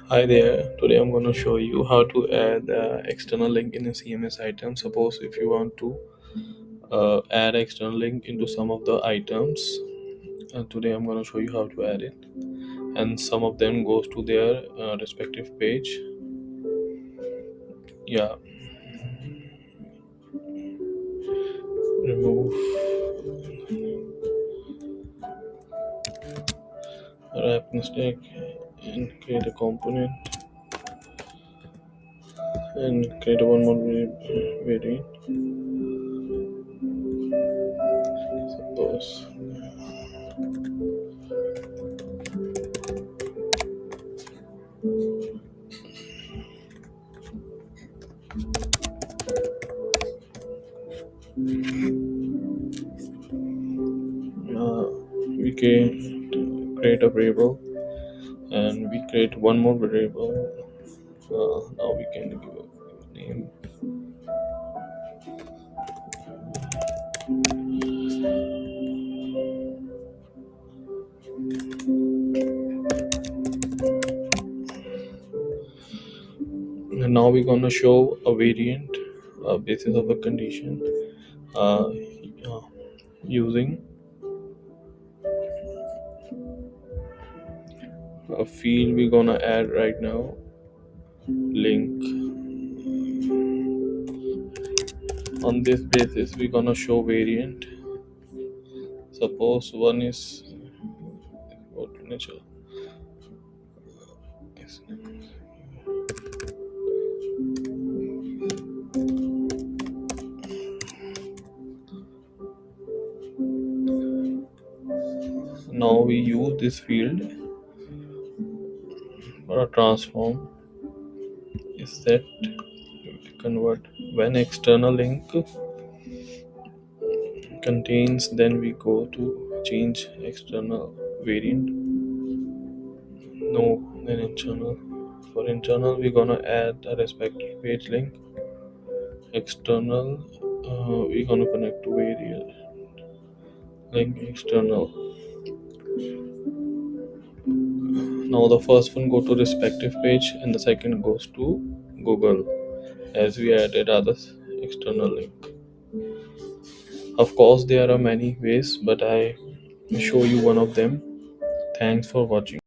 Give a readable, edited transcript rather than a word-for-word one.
Hi there. Today I'm going to show you how to add external link in a CMS item. Suppose if you want to add external link into some of the items, today I'm going to show you how to add it. And some of them goes to their respective page. Yeah, remove wrap mistake and create a component and create a one more variant. Suppose we can create a variable and we create one more variable. Now we can give a name. And now we're gonna show a variant basis of a condition uh, uh, using a field we're gonna add right now. Link. On this basis, we're gonna show variant. Suppose one is what nature. Now we use this field for a transform is set convert when external link contains, then we go to change external variant. No, then internal. For internal we're gonna add a respective page link. External we're gonna connect to variant link external. Now the first one go to respective page and the second goes to Google as we added other external link. Of course there are many ways, but I show you one of them. Thanks for watching.